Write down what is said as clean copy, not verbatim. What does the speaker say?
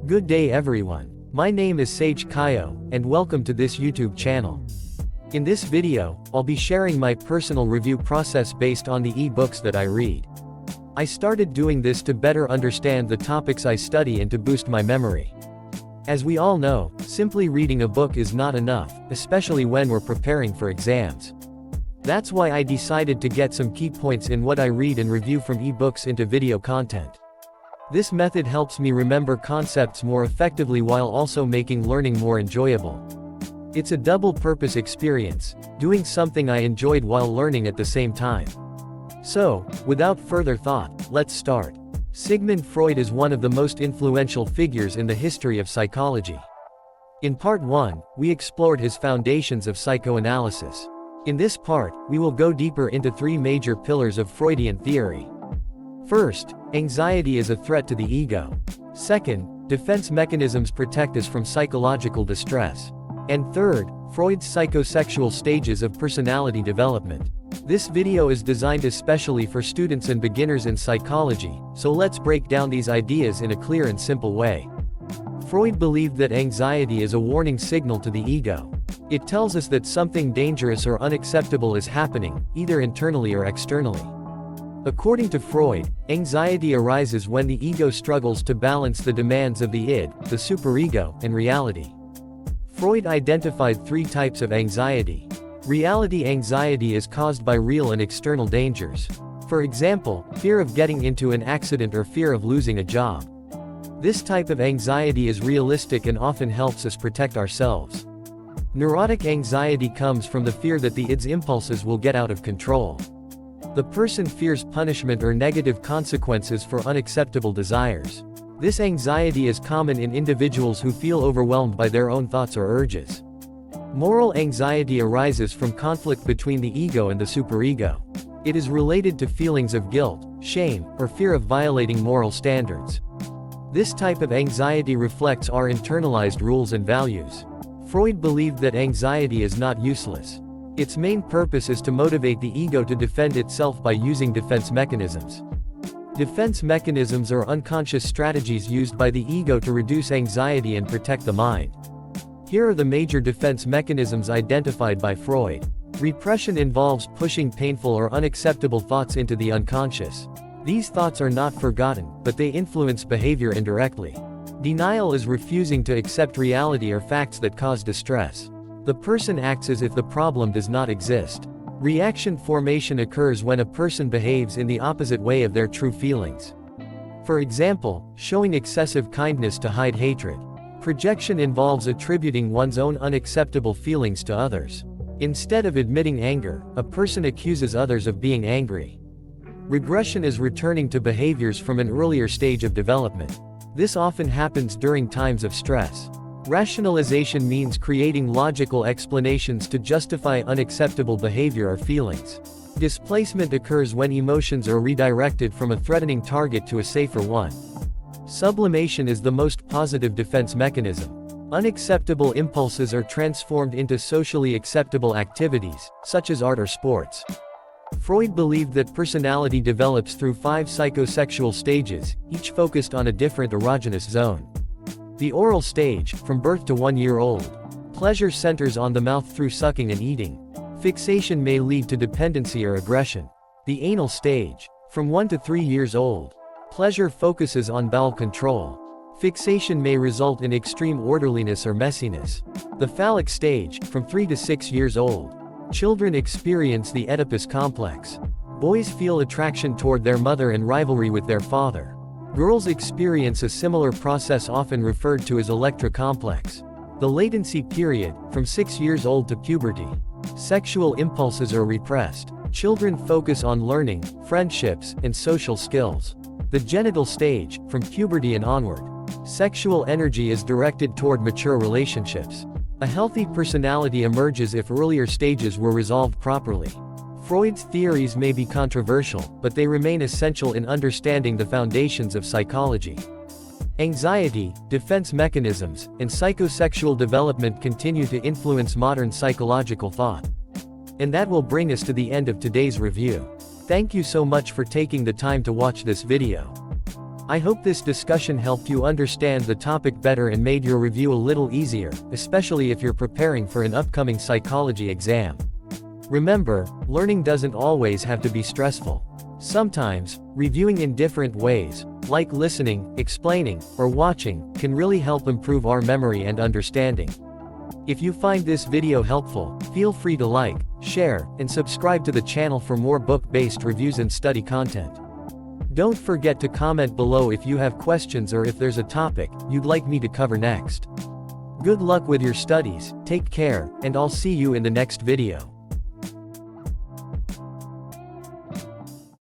Good day everyone. My name is Sage Kayo, and welcome to this YouTube channel. In this video, I'll be sharing my personal review process based on the e-books that I read. I started doing this to better understand the topics I study and to boost my memory. As we all know, simply reading a book is not enough, especially when we're preparing for exams. That's why I decided to get some key points in what I read and review from e-books into video content. This method helps me remember concepts more effectively while also making learning more enjoyable. It's a double-purpose experience, doing something I enjoyed while learning at the same time. So, without further thought, let's start. Sigmund Freud is one of the most influential figures in the history of psychology. In part 1, we explored his foundations of psychoanalysis. In this part, we will go deeper into three major pillars of Freudian theory. First, anxiety is a threat to the ego. Second, defense mechanisms protect us from psychological distress. And third, Freud's psychosexual stages of personality development. This video is designed especially for students and beginners in psychology, so let's break down these ideas in a clear and simple way. Freud believed that anxiety is a warning signal to the ego. It tells us that something dangerous or unacceptable is happening, either internally or externally. According to Freud, anxiety arises when the ego struggles to balance the demands of the id, the superego, and reality. Freud identified three types of anxiety. Reality anxiety is caused by real and external dangers. For example, fear of getting into an accident or fear of losing a job. This type of anxiety is realistic and often helps us protect ourselves. Neurotic anxiety comes from the fear that the id's impulses will get out of control. The person fears punishment or negative consequences for unacceptable desires. This anxiety is common in individuals who feel overwhelmed by their own thoughts or urges. Moral anxiety arises from conflict between the ego and the superego. It is related to feelings of guilt, shame, or fear of violating moral standards. This type of anxiety reflects our internalized rules and values. Freud believed that anxiety is not useless. Its main purpose is to motivate the ego to defend itself by using defense mechanisms. Defense mechanisms are unconscious strategies used by the ego to reduce anxiety and protect the mind. Here are the major defense mechanisms identified by Freud. Repression involves pushing painful or unacceptable thoughts into the unconscious. These thoughts are not forgotten, but they influence behavior indirectly. Denial is refusing to accept reality or facts that cause distress. The person acts as if the problem does not exist. Reaction formation occurs when a person behaves in the opposite way of their true feelings. For example, showing excessive kindness to hide hatred. Projection involves attributing one's own unacceptable feelings to others. Instead of admitting anger, a person accuses others of being angry. Regression is returning to behaviors from an earlier stage of development. This often happens during times of stress. Rationalization means creating logical explanations to justify unacceptable behavior or feelings. Displacement occurs when emotions are redirected from a threatening target to a safer one. Sublimation is the most positive defense mechanism. Unacceptable impulses are transformed into socially acceptable activities, such as art or sports. Freud believed that personality develops through 5 psychosexual stages, each focused on a different erogenous zone. The oral stage, from birth to 1 year old. Pleasure centers on the mouth through sucking and eating. Fixation may lead to dependency or aggression. The anal stage, from 1 to 3 years old. Pleasure focuses on bowel control. Fixation may result in extreme orderliness or messiness. The phallic stage, from 3 to 6 years old. Children experience the Oedipus complex. Boys feel attraction toward their mother and rivalry with their father. Girls experience a similar process often referred to as Electra complex. The latency period, from 6 years old to puberty. Sexual impulses are repressed. Children focus on learning, friendships, and social skills. The genital stage, from puberty and onward. Sexual energy is directed toward mature relationships. A healthy personality emerges if earlier stages were resolved properly. Freud's theories may be controversial, but they remain essential in understanding the foundations of psychology. Anxiety, defense mechanisms, and psychosexual development continue to influence modern psychological thought. And that will bring us to the end of today's review. Thank you so much for taking the time to watch this video. I hope this discussion helped you understand the topic better and made your review a little easier, especially if you're preparing for an upcoming psychology exam. Remember, learning doesn't always have to be stressful. Sometimes, reviewing in different ways, like listening, explaining, or watching, can really help improve our memory and understanding. If you find this video helpful, feel free to like, share, and subscribe to the channel for more book-based reviews and study content. Don't forget to comment below if you have questions or if there's a topic you'd like me to cover next. Good luck with your studies, take care, and I'll see you in the next video.